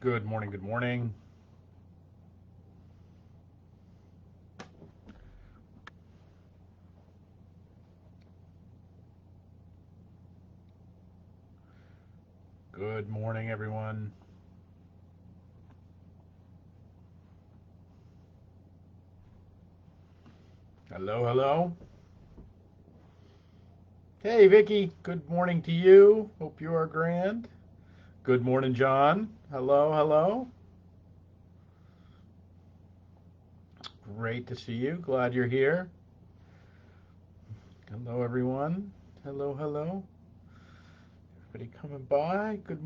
Good morning, good morning. Good morning, everyone. Hello, hello. Hey, Vicky. Good morning to you. Hope you are grand. Good morning, John. Hello, hello. Great to see you. Glad you're here. Hello, everyone. Hello, hello. Everybody coming by. Good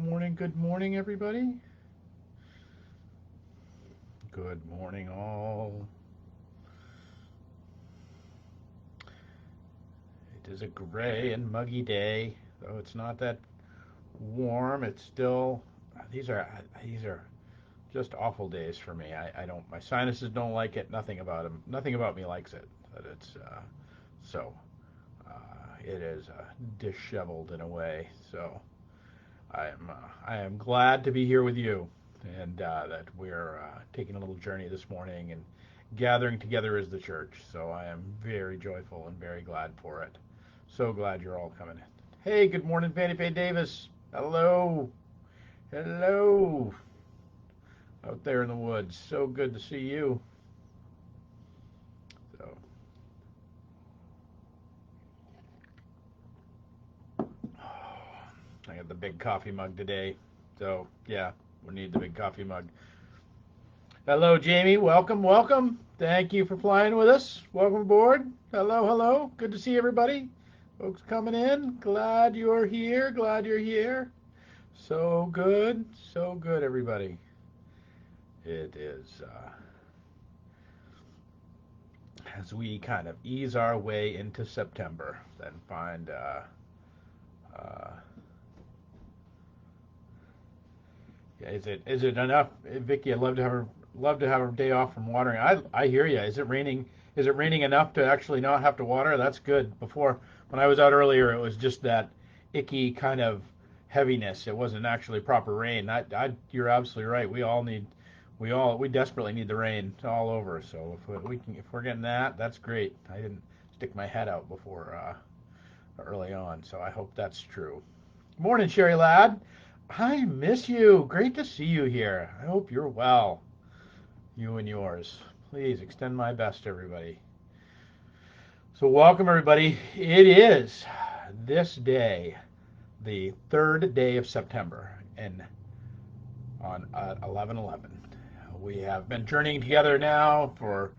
morning, everybody. Good morning, all. It is a gray and muggy day, though it's not that warm. It's still. These are just awful days for me. I don't. My sinuses don't like it. Nothing about them. Nothing about me likes it. But it's so. It is disheveled in a way. So I am glad to be here with you, and that we're taking a little journey this morning and gathering together as the church. So I am very joyful and very glad for it. So glad you're all coming in. Hey, good morning, Fanny Faye Davis. Hello, hello, out there in the woods. So good to see you. So I got the big coffee mug today. So yeah, we need the big coffee mug. Hello, Jamie. Welcome, welcome. Thank you for flying with us. Welcome aboard. Hello, hello. Good to see everybody. Folks coming in. Glad you're here. Glad you're here. So good, everybody. It is as we kind of ease our way into September, then find uh, yeah, is it enough, Vicky? I'd love to have a day off from watering. I hear you. Is it raining? Is it raining enough to actually not have to water? That's good. Before, when I was out earlier, it was just that icky kind of heaviness. It wasn't actually proper rain. You're absolutely right. We desperately need the rain all over. So if we're getting that, that's great. I didn't stick my head out before early on, so I hope that's true. Morning, Sherry Lad. I miss you. Great to see you here. I hope you're well. You and yours. Please extend my best to everybody. So, welcome, everybody. It is this day, the third day of September, and on 11/11. We have been journeying together now for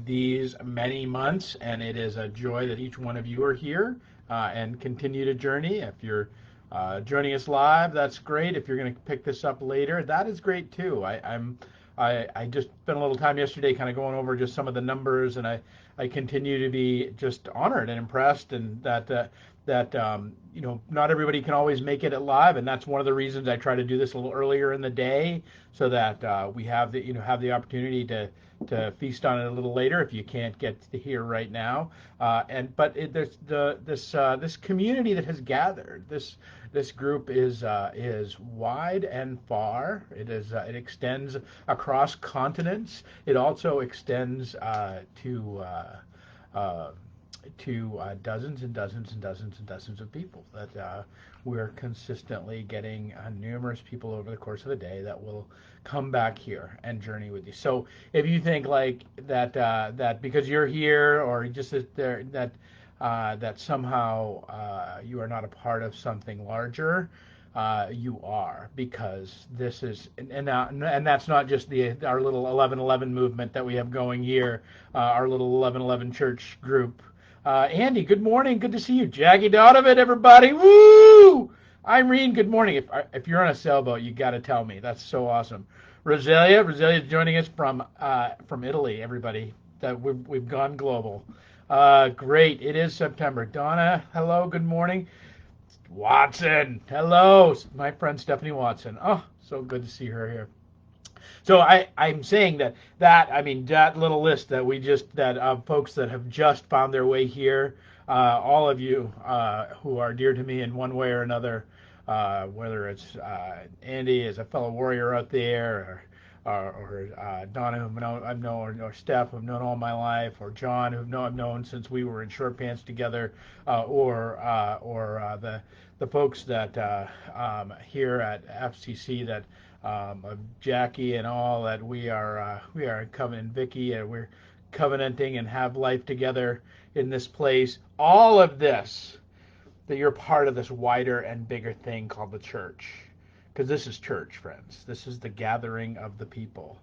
these many months, and it is a joy that each one of you are here and continue to journey. If you're joining us live, that's great. If you're going to pick this up later, that is great too. I just spent a little time yesterday kind of going over just some of the numbers, and I continue to be just honored and impressed, and that not everybody can always make it live, and that's one of the reasons I try to do this a little earlier in the day so that we have the opportunity to feast on it a little later if you can't get to here right now. There's this community that has gathered. This group is wide and far. It extends across continents. It also extends uh, dozens and dozens and dozens and dozens of people that we're consistently getting numerous people over the course of the day that will come back here and journey with you. So if you think like that because you're here or just that somehow you are not a part of something larger, you are, because this is and that's not just our little 1111 movement that we have going here, our little 1111 church group. Andy, good morning. Good to see you. Jackie Donovan, everybody. Woo! Irene, good morning. If you're on a sailboat, you got to tell me. That's so awesome. Roselia is joining us from Italy. Everybody, that we've gone global. Great. It is September. Donna, hello. Good morning. Watson, hello. My friend Stephanie Watson. Oh, so good to see her here. So I'm saying that little list that we just that of folks that have just found their way here, all of you who are dear to me in one way or another, whether it's Andy as a fellow warrior out there, or Donna, who I've known, or Steph, who've known all my life, or John, I've known since we were in short pants together, or the folks that here at FCC that Jackie and all, that we are covenant, Vicky, and we're covenanting and have life together in this place. All of this, that you're part of this wider and bigger thing called the church. Because this is church, friends. This is the gathering of the people.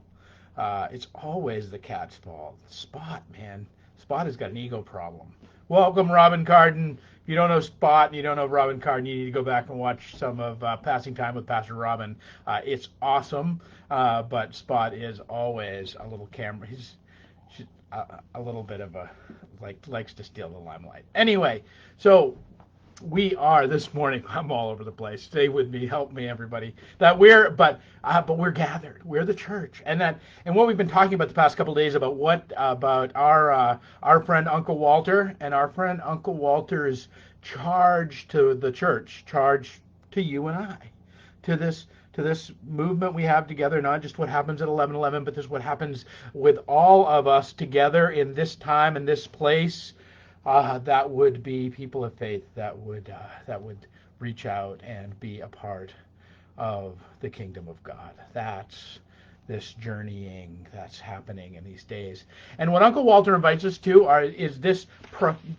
It's always the cat's fault. Spot, man. Spot has got an ego problem. Welcome, Robin Carden. If you don't know Spot and you don't know Robin Carden, you need to go back and watch some of Passing Time with Pastor Robin. It's awesome, but Spot is always a little camera. He's a little bit of a, likes to steal the limelight. Anyway, so we are this morning. I'm all over the place. Stay with me. Help me, everybody. But we're gathered. We're the church, and what we've been talking about the past couple of days about our friend Uncle Walter and our friend Uncle Walter's charge to the church, charge to you and I, to this movement we have together, not just what happens at 11:11, but this is what happens with all of us together in this time and this place. That would be people of faith that would reach out and be a part of the kingdom of God. That's this journeying that's happening in these days. And what Uncle Walter invites us to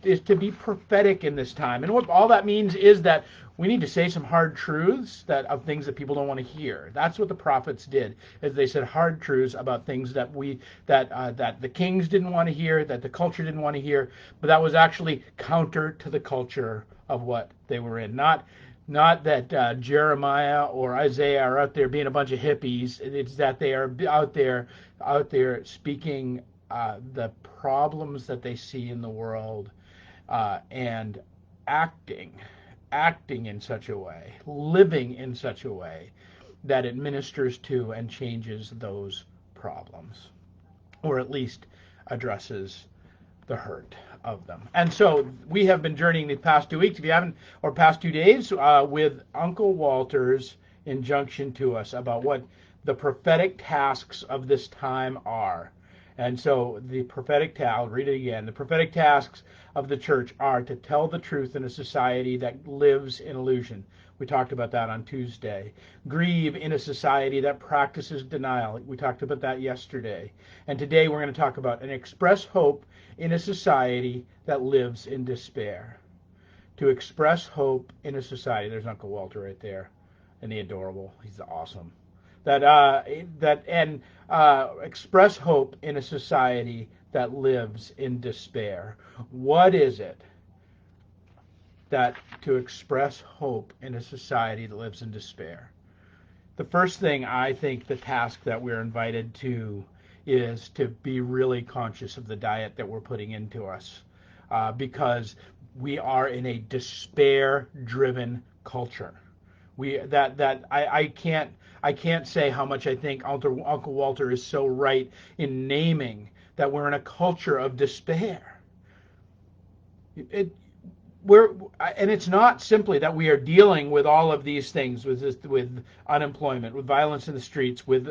is to be prophetic in this time. And what all that means is that we need to say some hard truths of things that people don't want to hear. That's what the prophets did, is they said hard truths about things that the kings didn't want to hear, that the culture didn't want to hear, but that was actually counter to the culture of what they were in. Not that Jeremiah or Isaiah are out there being a bunch of hippies. It's that they are out there speaking the problems that they see in the world, and acting in such a way, living in such a way that it ministers to and changes those problems, or at least addresses the hurt of them. And so we have been journeying the past 2 weeks, or past 2 days, with Uncle Walter's injunction to us about what the prophetic tasks of this time are. And so I'll read it again. The prophetic tasks of the church are to tell the truth in a society that lives in illusion. We talked about that on Tuesday. Grieve in a society that practices denial. We talked about that yesterday. And today we're going to talk about and express hope in a society that lives in despair. To express hope in a society. There's Uncle Walter right there. And the adorable. He's awesome. Express hope in a society that lives in despair. What is it that to express hope in a society that lives in despair? The first thing, I think, the task that we're invited to is to be really conscious of the diet that we're putting into us, because we are in a despair-driven culture. I can't say how much I think Uncle Walter is so right in naming that we're in a culture of despair. And it's not simply that we are dealing with all of these things, with unemployment, with violence in the streets, with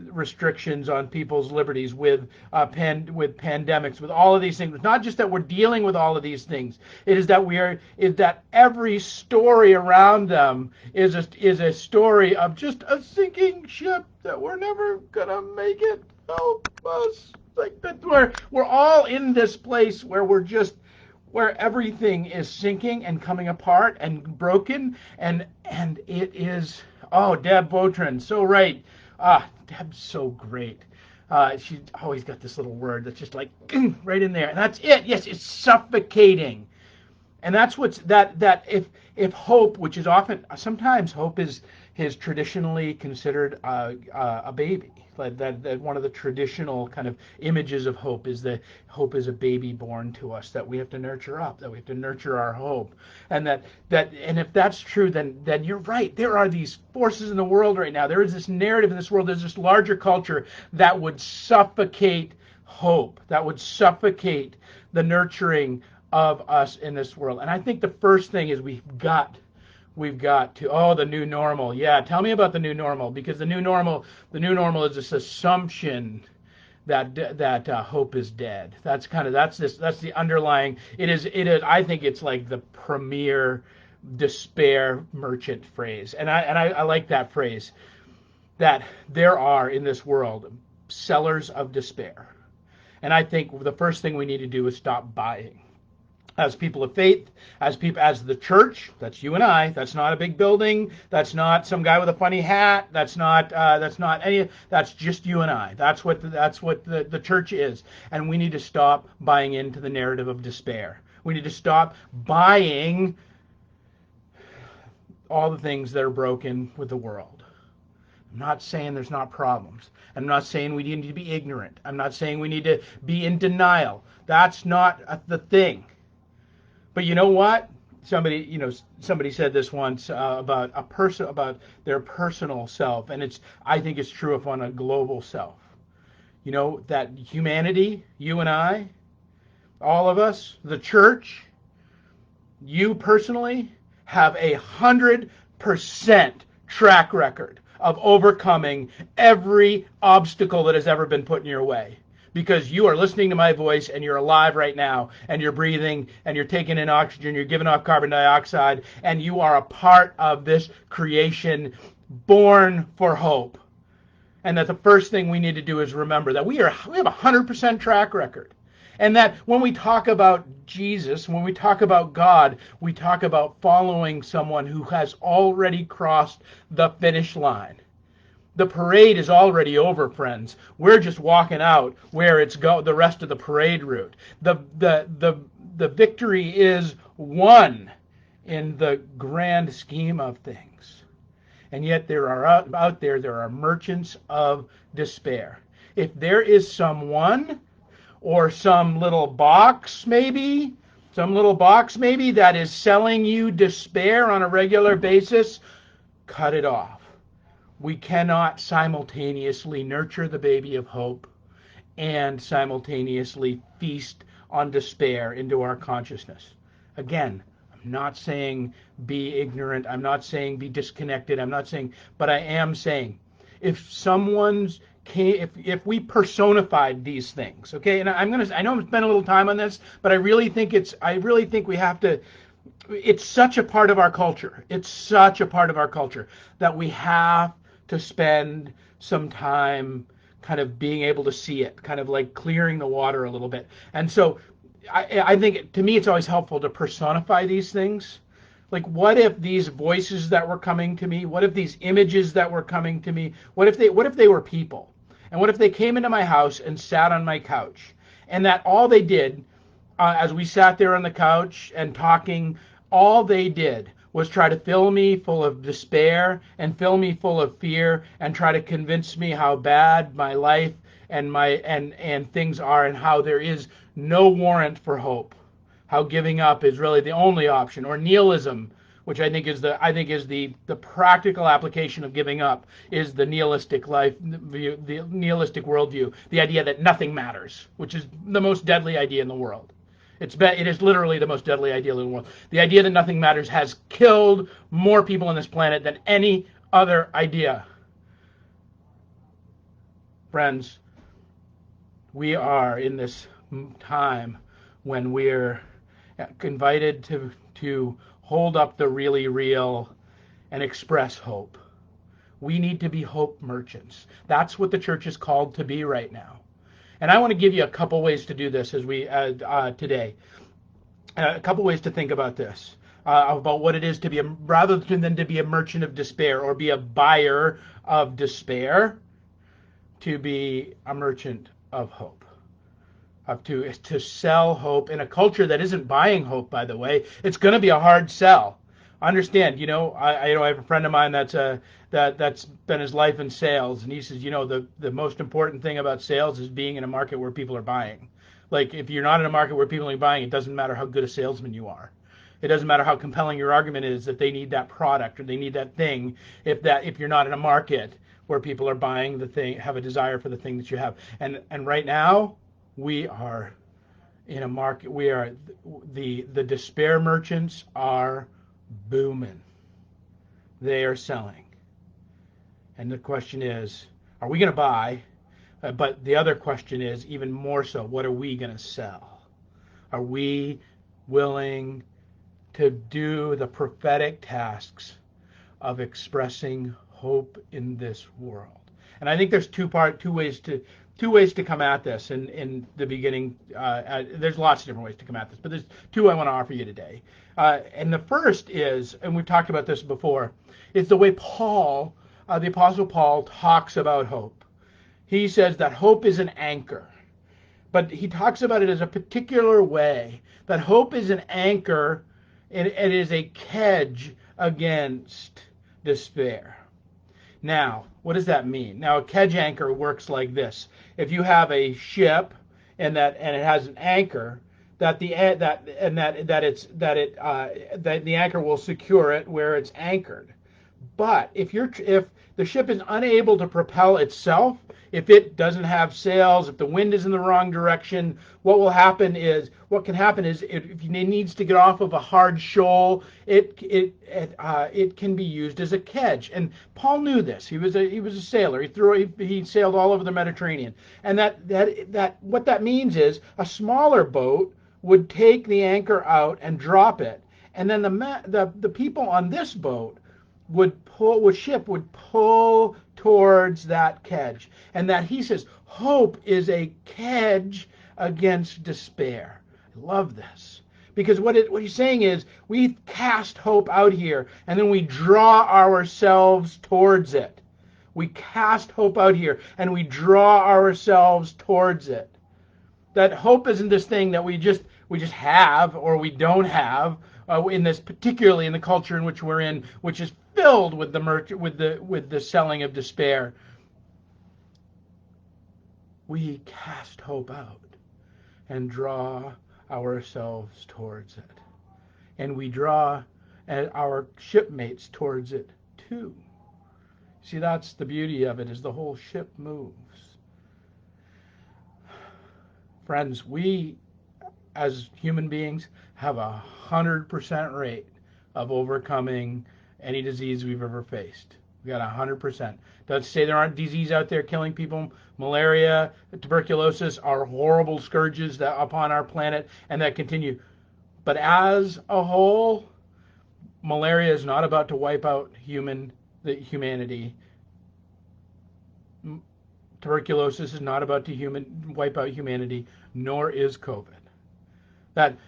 restrictions on people's liberties, with pandemics, with all of these things. It's not just that we're dealing with all of these things. It is that every story around them is a story of just a sinking ship that we're never gonna make it. Help us! Like that, we're all in this place where everything is sinking and coming apart and broken, and it is. Oh, Deb Botrin, so right. Deb's so great. She's always got this little word that's just like right in there, and that's it. Yes, it's suffocating, and that's if hope, which is sometimes hope is traditionally considered a baby. Like that one of the traditional kind of images of hope is that hope is a baby born to us that we have to nurture up, that we have to nurture our hope, and and if that's true, then you're right. There are these forces in the world right now. There is this narrative in this world. There's this larger culture that would suffocate hope, that would suffocate the nurturing of us in this world. And I think the first thing is we've got we've got to, oh, the new normal. Yeah, tell me about the new normal, because the new normal is this assumption that hope is dead. That's the underlying. It is. I think it's like the premier despair merchant phrase, and I like that phrase, that there are in this world sellers of despair. And I think the first thing we need to do is stop buying. As people of faith, as the church, that's you and I. That's not a big building. That's not some guy with a funny hat. That's not any. That's just you and I. That's what the church is. And we need to stop buying into the narrative of despair. We need to stop buying all the things that are broken with the world. I'm not saying there's not problems. I'm not saying we need to be ignorant. I'm not saying we need to be in denial. That's not the thing. But you know what? Somebody said this once about their personal self, and I think it's true on a global self. That humanity, you and I, all of us, the church, you personally, have 100% track record of overcoming every obstacle that has ever been put in your way. Because you are listening to my voice, and you're alive right now, and you're breathing, and you're taking in oxygen, you're giving off carbon dioxide, and you are a part of this creation born for hope. And that the first thing we need to do is remember that we have 100% track record. And that when we talk about Jesus, when we talk about God, we talk about following someone who has already crossed the finish line. The parade is already over, friends. We're just walking out where it's the rest of the parade route. The victory is won in the grand scheme of things. And yet there are merchants of despair. If there is someone or some little box maybe that is selling you despair on a regular basis, cut it off. We cannot simultaneously nurture the baby of hope and simultaneously feast on despair into our consciousness. Again, I'm not saying be ignorant. I'm not saying be disconnected. But I am saying, if we personified these things, okay, and I know I'm spending a little time on this, but I really think we have to. It's such a part of our culture. It's such a part of our culture that we have to spend some time kind of being able to see it, kind of like clearing the water a little bit. And so I think, to me, it's always helpful to personify these things. Like, what if these voices that were coming to me, what if these images that were coming to me, what if they were people? And what if they came into my house and sat on my couch? And that all they did, as we sat there on the couch and talking, all they did was try to fill me full of despair and fill me full of fear and try to convince me how bad my life and things are, and how there is no warrant for hope, how giving up is really the only option, or nihilism, which I think is the practical application of giving up, is the nihilistic life view, the nihilistic worldview, the idea that nothing matters, which is the most deadly idea in the world. It is literally the most deadly idea in the world. The idea that nothing matters has killed more people on this planet than any other idea. Friends, we are in this time when we're invited to hold up the really real and express hope. We need to be hope merchants. That's what the church is called to be right now. And I want to give you a couple ways to do this as we today. A couple ways to think about this, about what it is to be rather than to be a merchant of despair or be a buyer of despair, to be a merchant of hope. To sell hope in a culture that isn't buying hope, by the way. It's going to be a hard sell. Understand, I have a friend of mine that's been his life in sales, and he says, the most important thing about sales is being in a market where people are buying. Like, if you're not in a market where people are buying, it doesn't matter how good a salesman you are. It doesn't matter how compelling your argument is that they need that product or they need that thing. If you're not in a market where people are buying the thing, have a desire for the thing that you have. And right now, we are in a market. The despair merchants are booming. they are selling. And the question is, are we going to buy? But the other question is, even more so, what are we going to sell? Are we willing to do the prophetic tasks of expressing hope in this world? And I think there's two ways to come at this. In the beginning, there's lots of different ways to come at this, but there's two I want to offer you today. And the first is, and we've talked about this before, is the way Paul, the Apostle Paul, talks about hope. He says that hope is an anchor, but he talks about it as a particular way. That hope is an anchor, and it is a hedge against despair. Now, what does that mean? Now, a kedge anchor works like this. If you have a ship and it has an anchor, that the anchor will secure it where it's anchored. But if the ship is unable to propel itself, if it doesn't have sails, if the wind is in the wrong direction, what can happen is if it needs to get off of a hard shoal, it can be used as a kedge. And Paul knew this. He was a sailor. He sailed all over the Mediterranean. And that what that means is a smaller boat would take the anchor out and drop it, and then the people on this boat would pull towards that kedge. And that, he says, hope is a kedge against despair. I love this. Because what he's saying is, we cast hope out here, and then we draw ourselves towards it. We cast hope out here, and we draw ourselves towards it. That hope isn't this thing that we just have or we don't have, particularly in the culture in which we're in, which is filled with the selling of despair. We cast hope out and draw ourselves towards it, and we draw our shipmates towards it too. See, that's the beauty of it, is the whole ship moves. Friends, we as human beings have 100% rate of overcoming any disease we've ever faced. We got 100%. Doesn't say there aren't diseases out there killing people. Malaria, tuberculosis are horrible scourges that upon our planet, and that continue. But as a whole, malaria is not about to wipe out humanity. Tuberculosis is not about to wipe out humanity, nor is COVID. That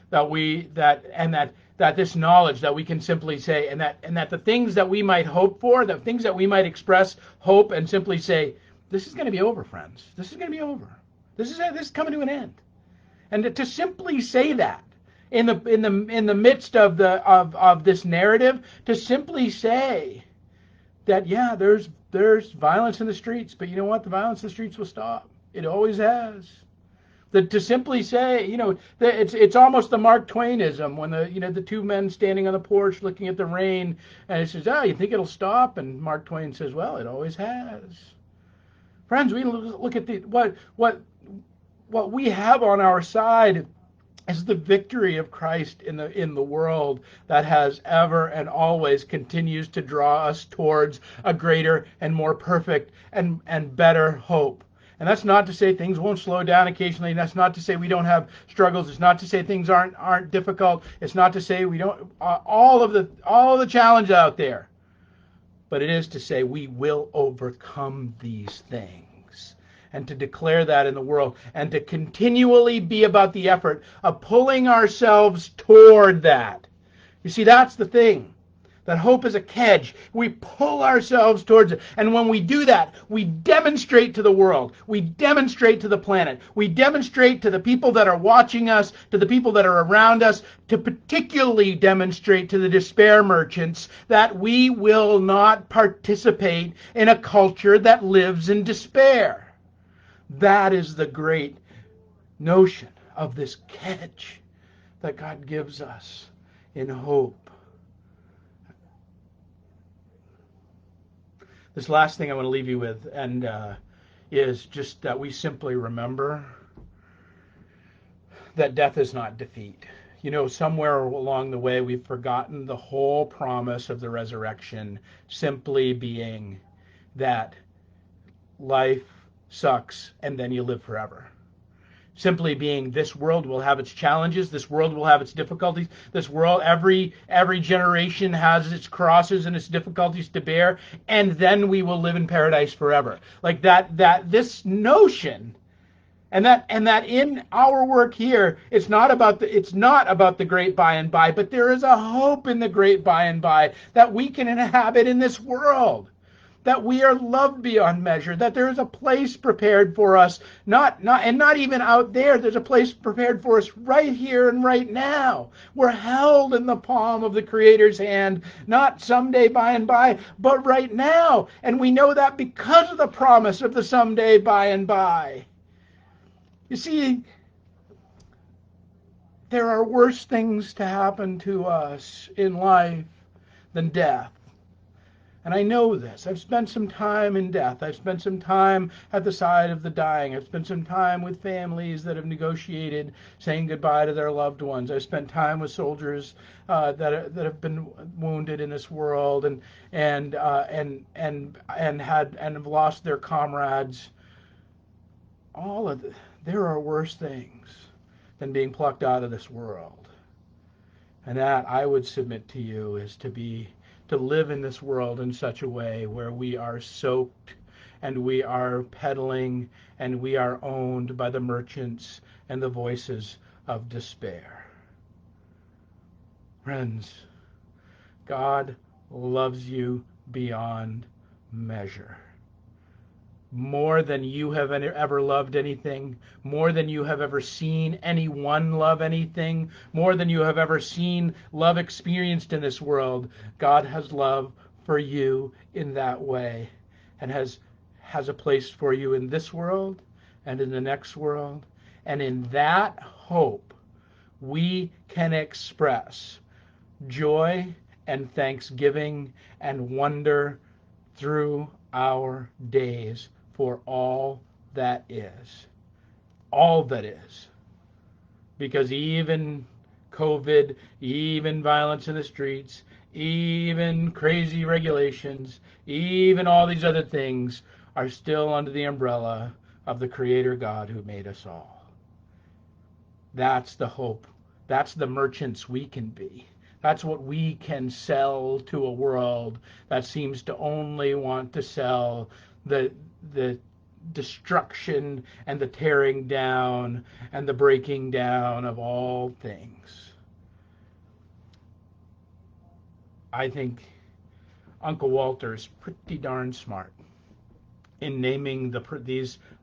this knowledge that we can simply say, and that the things that we might hope for, the things that we might express hope and simply say, this is going to be over, friends. This is going to be over. This is coming to an end. And to simply say that in the midst of this narrative, to simply say that, yeah, there's violence in the streets, but you know what? The violence in the streets will stop. It always has. To simply say, it's almost the Mark Twainism when the two men standing on the porch looking at the rain, and he says, you think it'll stop? And Mark Twain says, well, it always has. Friends, we look at what we have on our side is the victory of Christ in the world that has ever and always continues to draw us towards a greater and more perfect and better hope. And that's not to say things won't slow down occasionally. That's not to say we don't have struggles. It's not to say things aren't difficult. It's not to say we don't all of the challenge out there. But it is to say we will overcome these things, and to declare that in the world, and to continually be about the effort of pulling ourselves toward that. You see, that's the thing. That hope is a kedge. We pull ourselves towards it. And when we do that, we demonstrate to the world. We demonstrate to the planet. We demonstrate to the people that are watching us, to the people that are around us, to particularly demonstrate to the despair merchants that we will not participate in a culture that lives in despair. That is the great notion of this kedge that God gives us in hope. This last thing I want to leave you with, and is just that we simply remember that death is not defeat. somewhere along the way we've forgotten the whole promise of the resurrection simply being that life sucks and then you live forever. Simply being this world will have its challenges, this world will have its difficulties, this world, every generation has its crosses and its difficulties to bear, and then we will live in paradise forever. Like that this notion, and that in our work here, it's not about the great by and by, but there is a hope in the great by and by that we can inhabit in this world, that we are loved beyond measure, that there is a place prepared for us, not even out there. There's a place prepared for us right here and right now. We're held in the palm of the Creator's hand, not someday by and by, but right now. And we know that because of the promise of the someday by and by. You see, there are worse things to happen to us in life than death. And I know this. I've spent some time in death. I've spent some time at the side of the dying. I've spent some time with families that have negotiated saying goodbye to their loved ones. I've spent time with soldiers that have been wounded in this world and have lost their comrades. There are worse things than being plucked out of this world. And that, I would submit to you, is to live in this world in such a way where we are soaked and we are peddling and we are owned by the merchants and the voices of despair. Friends, God loves you beyond measure. More than you have ever loved anything, more than you have ever seen anyone love anything, more than you have ever seen love experienced in this world. God has love for you in that way, and has a place for you in this world and in the next world. And in that hope, we can express joy and thanksgiving and wonder through our days for all that is. All that is. Because even COVID, even violence in the streets, even crazy regulations, even all these other things are still under the umbrella of the Creator God who made us all. That's the hope. That's the merchants we can be. That's what we can sell to a world that seems to only want to sell the destruction and the tearing down and the breaking down of all things. I think Uncle Walter's pretty darn smart in naming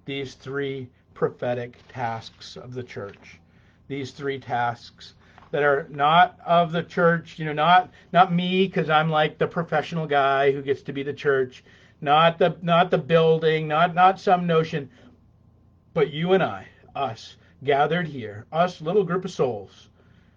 these three prophetic tasks of the church. These three tasks that are not of the church, not me, because I'm like the professional guy who gets to be the church, not the building, not some notion, but you and I, us gathered here, us little group of souls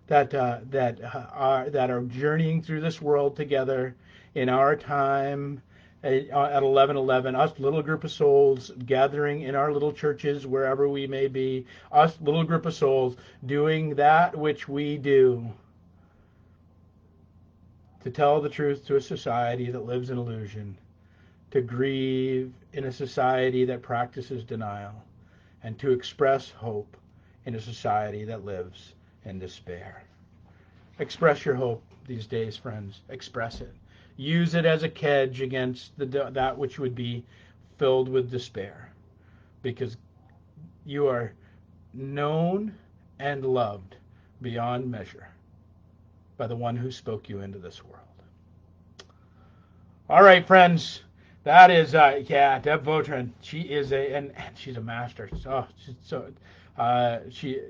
that are journeying through this world together in our time at 11:11, us little group of souls gathering in our little churches wherever we may be, us little group of souls doing that which we do, to tell the truth to a society that lives in illusion, to grieve in a society that practices denial, and to express hope in a society that lives in despair. Express your hope these days, friends. Express it. Use it as a kedge against that which would be filled with despair, because you are known and loved beyond measure by the one who spoke you into this world. All right, friends. That is, Deb Vautrin. She is and she's a master. She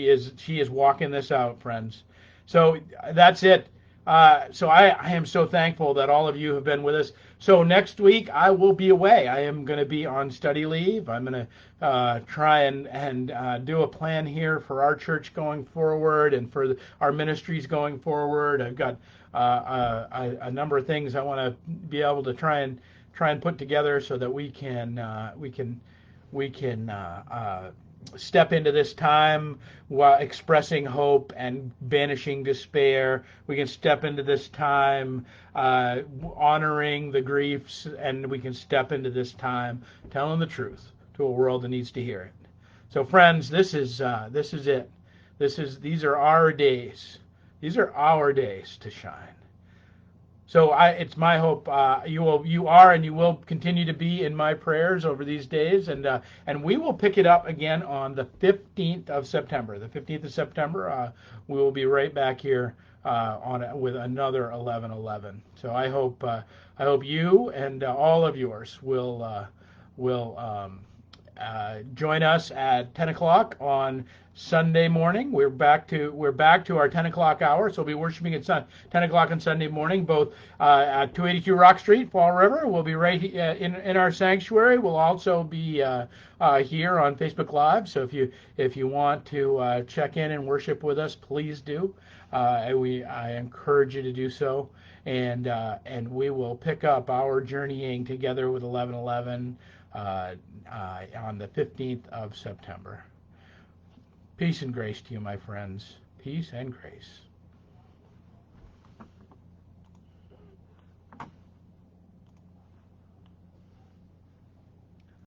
is walking this out, friends. So that's it. So I am so thankful that all of you have been with us. So next week I will be away. I am going to be on study leave. I'm going to try and do a plan here for our church going forward and for our ministries going forward. I've got a number of things I want to be able to try and put together so that we can step into this time while expressing hope and banishing despair. We can step into this time honoring the griefs, and we can step into this time telling the truth to a world that needs to hear it. So, friends, this is it. These are our days. These are our days to shine. So it's my hope you are and you will continue to be in my prayers over these days, and we will pick it up again on the 15th of September. The 15th of September, we will be right back here with another 11:11. So I hope you and all of yours will join us at 10 o'clock on Sunday morning. We're back to our 10 o'clock hour, so we'll be worshiping at 10 o'clock on Sunday morning, both at 282 Rock Street, Fall River. We'll be right in our sanctuary. We'll also be here on Facebook Live. So if you want to check in and worship with us, please do. I encourage you to do so, and we will pick up our journeying together with 11:11 on the 15th of September. Peace and grace to you, my friends. Peace and grace.